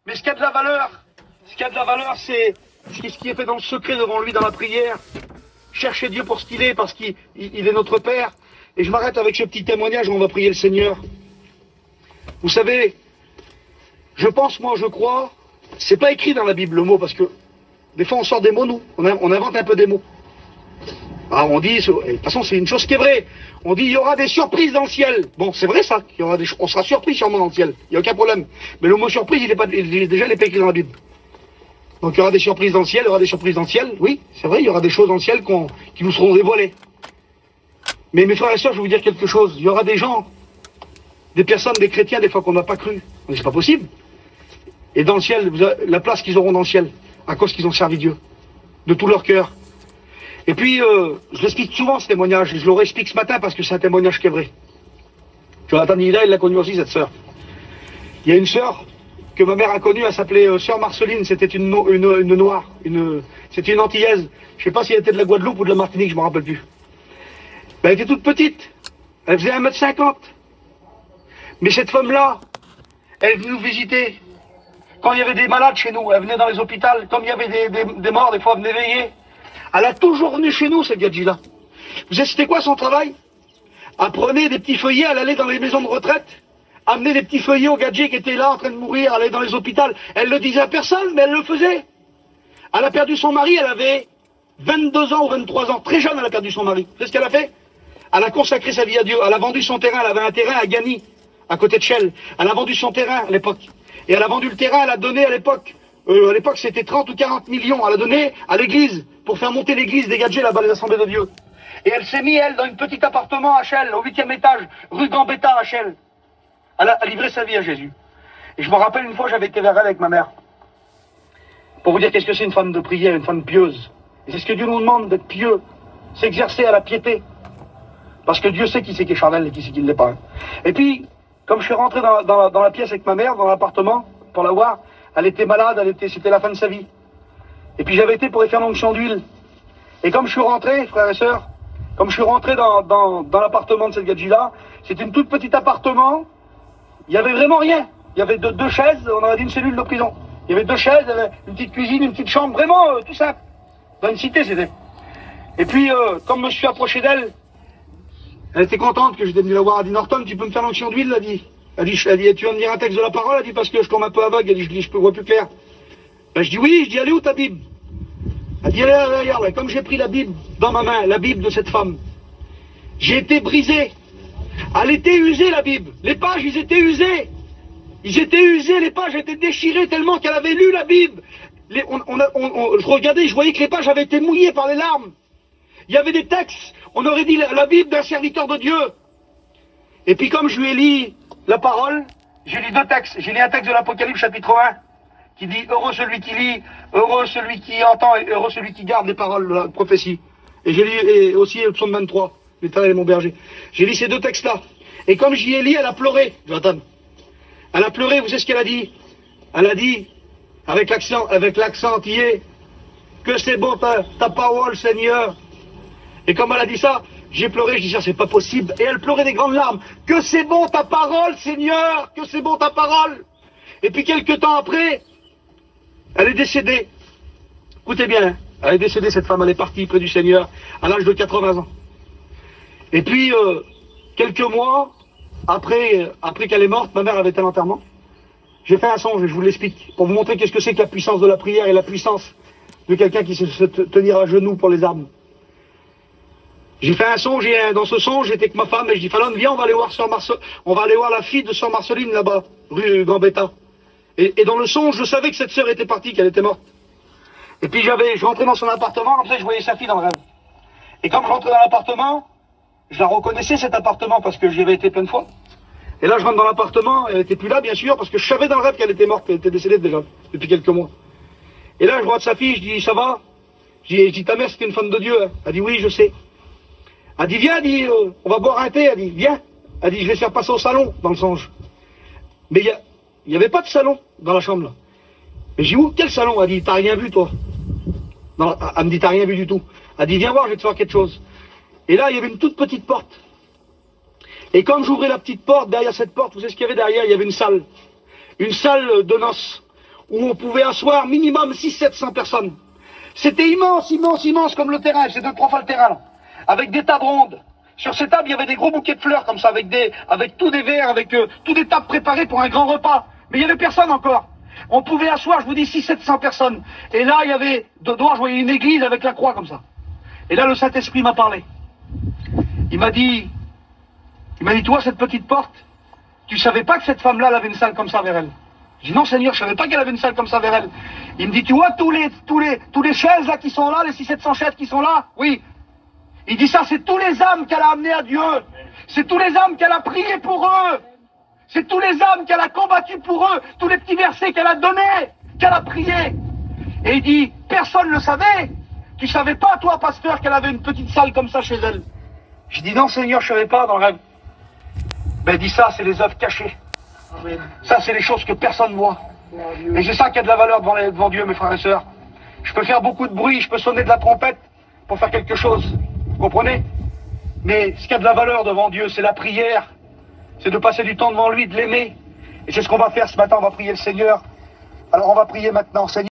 Mais ce qui a de la valeur, c'est ce qui est fait dans le secret devant lui, dans la prière. Chercher Dieu pour ce qu'il est, parce qu'il est notre Père. Et je m'arrête avec ce petit témoignage où on va prier le Seigneur. Vous savez, je crois, c'est pas écrit dans la Bible le mot, parce que des fois on sort des mots, nous, on invente un peu des mots. Alors on dit, de toute façon c'est une chose qui est vraie, on dit il y aura des surprises dans le ciel. Bon, c'est vrai ça, on sera surpris sûrement dans le ciel, il n'y a aucun problème. Mais le mot surprise, il n'est pas écrit dans la Bible. Donc il y aura des surprises dans le ciel, oui, c'est vrai, il y aura des choses dans le ciel qui nous seront dévoilées. Mais mes frères et sœurs, je vais vous dire quelque chose, il y aura des gens, des personnes, des chrétiens, des fois qu'on n'a pas cru. Mais c'est pas possible. Et dans le ciel, la place qu'ils auront dans le ciel, à cause qu'ils ont servi Dieu, de tout leur cœur. Et puis, je l'explique souvent ce témoignage, et je le réexplique ce matin parce que c'est un témoignage qui est vrai. Jonathan Hida, il l'a connu aussi, cette sœur. Il y a une sœur que ma mère a connue, elle s'appelait sœur Marceline, c'était une noire, c'était une antillaise. Je sais pas si elle était de la Guadeloupe ou de la Martinique, je me rappelle plus. Elle était toute petite, elle faisait 1,50 m. Mais cette femme-là, elle venait nous visiter. Quand il y avait des malades chez nous, elle venait dans les hôpitaux. Comme il y avait des morts, des fois elle venait veiller. Elle a toujours venu chez nous, cette gadji-là. Vous savez, c'était quoi son travail? Elle prenait des petits feuillets, elle allait dans les maisons de retraite, amener des petits feuillets aux gadgets qui étaient là en train de mourir, elle allait dans les hôpitaux. Elle le disait à personne, mais elle le faisait. Elle a perdu son mari, elle avait 22 ans ou 23 ans. Très jeune, elle a perdu son mari. Vous savez ce qu'elle a fait? Elle a consacré sa vie à Dieu. Elle a vendu son terrain, elle avait un terrain à Gagny, à côté de Chelles. Elle a vendu son terrain à l'époque. Et elle a vendu le terrain, elle a donné à l'époque c'était 30 ou 40 millions. Elle a donné à l'église, pour faire monter l'église des gadgets là-bas, les assemblées de Dieu. Et elle s'est mise, elle, dans un petit appartement à Chelles, au 8e étage, rue Gambetta à Chelles. Elle a livré sa vie à Jésus. Et je me rappelle une fois, j'avais été vers elle avec ma mère. Pour vous dire qu'est-ce que c'est une femme de prière, une femme pieuse. Et c'est ce que Dieu nous demande, d'être pieux. S'exercer à la piété. Parce que Dieu sait qui c'est qui est charnel et qui c'est qui ne l'est pas. Et puis, comme je suis rentré dans la pièce avec ma mère, dans l'appartement, pour la voir, elle était malade, c'était la fin de sa vie. Et puis j'avais été pour y faire l'onction d'huile. Et comme je suis rentré, frères et sœurs, comme je suis rentré dans l'appartement de cette gadji-là, c'était une toute petite appartement, il n'y avait vraiment rien. Il y avait deux chaises, on aurait dit une cellule de prison. Il y avait 2 chaises, une petite cuisine, une petite chambre, vraiment tout simple. Dans une cité, c'était. Et puis, comme je suis approché d'elle, elle était contente que j'étais venu la voir. Elle a dit, Norton, tu peux me faire l'onction d'huile? Elle dit, tu vas me dire un texte de la parole? Elle dit, parce que je tombe un peu aveugle. Elle dit, je vois plus clair. Ben, je dis, oui. Je dis, elle est où ta Bible? Elle dit, regarde, comme j'ai pris la Bible dans ma main, la Bible de cette femme, j'ai été brisé. Elle était usée, la Bible. Les pages, ils étaient usées. Ils étaient usés, les pages étaient déchirées tellement qu'elle avait lu la Bible. Je regardais, je voyais que les pages avaient été mouillées par les larmes. Il y avait des textes, on aurait dit la Bible d'un serviteur de Dieu. Et puis comme je lui ai lu la parole, j'ai lu 2 textes. J'ai lu un texte de l'Apocalypse chapitre 1, qui dit « Heureux celui qui lit, heureux celui qui entend, et heureux celui qui garde les paroles de la prophétie. » Et j'ai lu aussi le psaume 23, « L'Éternel est mon berger. » J'ai lu ces 2 textes-là. Et comme j'y ai lu, elle a pleuré, Jonathan. Elle a pleuré, vous savez ce qu'elle a dit? Elle a dit, avec l'accent entier, que c'est bon ta parole, Seigneur. Et comme elle a dit ça, j'ai pleuré, je dis ça, c'est pas possible. Et elle pleurait des grandes larmes. Que c'est bon ta parole, Seigneur, que c'est bon ta parole. Et puis quelques temps après, elle est décédée. Écoutez bien, elle est décédée, cette femme, elle est partie près du Seigneur à l'âge de 80 ans. Et puis, quelques mois après qu'elle est morte, ma mère avait un enterrement. J'ai fait un songe, et je vous l'explique, pour vous montrer qu'est-ce que c'est que la puissance de la prière et la puissance de quelqu'un qui sait se tenir à genoux pour les âmes. J'ai fait un songe, et dans ce songe, j'étais avec ma femme, et je dis, Fallon, viens, on va aller voir la fille de sœur Marceline, là-bas, rue Gambetta. Et dans le songe, je savais que cette sœur était partie, qu'elle était morte. Et puis je rentrais dans son appartement, comme ça, je voyais sa fille dans le rêve. Et quand je rentrais dans l'appartement, je la reconnaissais, cet appartement, parce que j'y avais été plein de fois. Et là, je rentre dans l'appartement, elle était plus là, bien sûr, parce que je savais dans le rêve qu'elle était morte, qu'elle était décédée déjà, depuis quelques mois. Et là, je vois de sa fille, je dis, ça va? Je dis, ta mère, c'était une femme de Dieu, hein. Elle dit, oui, je sais. Elle dit, viens, elle dit, on va boire un thé. Elle dit, viens. Elle dit, je vais faire passer au salon, dans le songe. Mais il n'y avait pas de salon dans la chambre, là. Mais j'ai dit, où? Quel salon? Elle dit, t'as rien vu, toi? Non, elle me dit, t'as rien vu du tout. Elle dit, viens voir, je vais te faire quelque chose. Et là, il y avait une toute petite porte. Et quand j'ouvrais la petite porte, derrière cette porte, vous savez ce qu'il y avait derrière? Il y avait une salle de noces, où on pouvait asseoir minimum 600-700 personnes. C'était immense, immense, immense comme le terrain, c'est 2-3 fois le terrain, là. Avec des tables rondes. Sur ces tables, il y avait des gros bouquets de fleurs comme ça, avec tous des verres, avec tous des tables préparées pour un grand repas. Mais il y avait personne encore. On pouvait asseoir, je vous dis, 600-700 personnes. Et là, il y avait, de droit, je voyais une église avec la croix comme ça. Et là, le Saint-Esprit m'a parlé. Il m'a dit, toi, cette petite porte, tu savais pas que cette femme-là, elle avait une salle comme ça vers elle? Je dis, non, Seigneur, je savais pas qu'elle avait une salle comme ça vers elle. Il me dit, tu vois, tous les chaises là qui sont là, les 600-700 chaises qui sont là? Oui. Il dit ça, c'est tous les âmes qu'elle a amenés à Dieu. C'est tous les âmes qu'elle a prié pour eux. C'est tous les âmes qu'elle a combattu pour eux. Tous les petits versets qu'elle a donnés, qu'elle a priés. Et il dit, personne ne le savait. Tu savais pas, toi, pasteur, qu'elle avait une petite salle comme ça chez elle? Je dis, non, Seigneur, je savais pas dans le rêve. Ben, il dit ça, c'est les œuvres cachées. Amen. Ça, c'est les choses que personne ne voit. Et c'est ça qui a de la valeur devant Dieu, mes frères et sœurs. Je peux faire beaucoup de bruit, je peux sonner de la trompette pour faire quelque chose. Vous comprenez? Mais ce qui a de la valeur devant Dieu, c'est la prière. C'est de passer du temps devant lui, de l'aimer. Et c'est ce qu'on va faire ce matin, on va prier le Seigneur. Alors on va prier maintenant, Seigneur.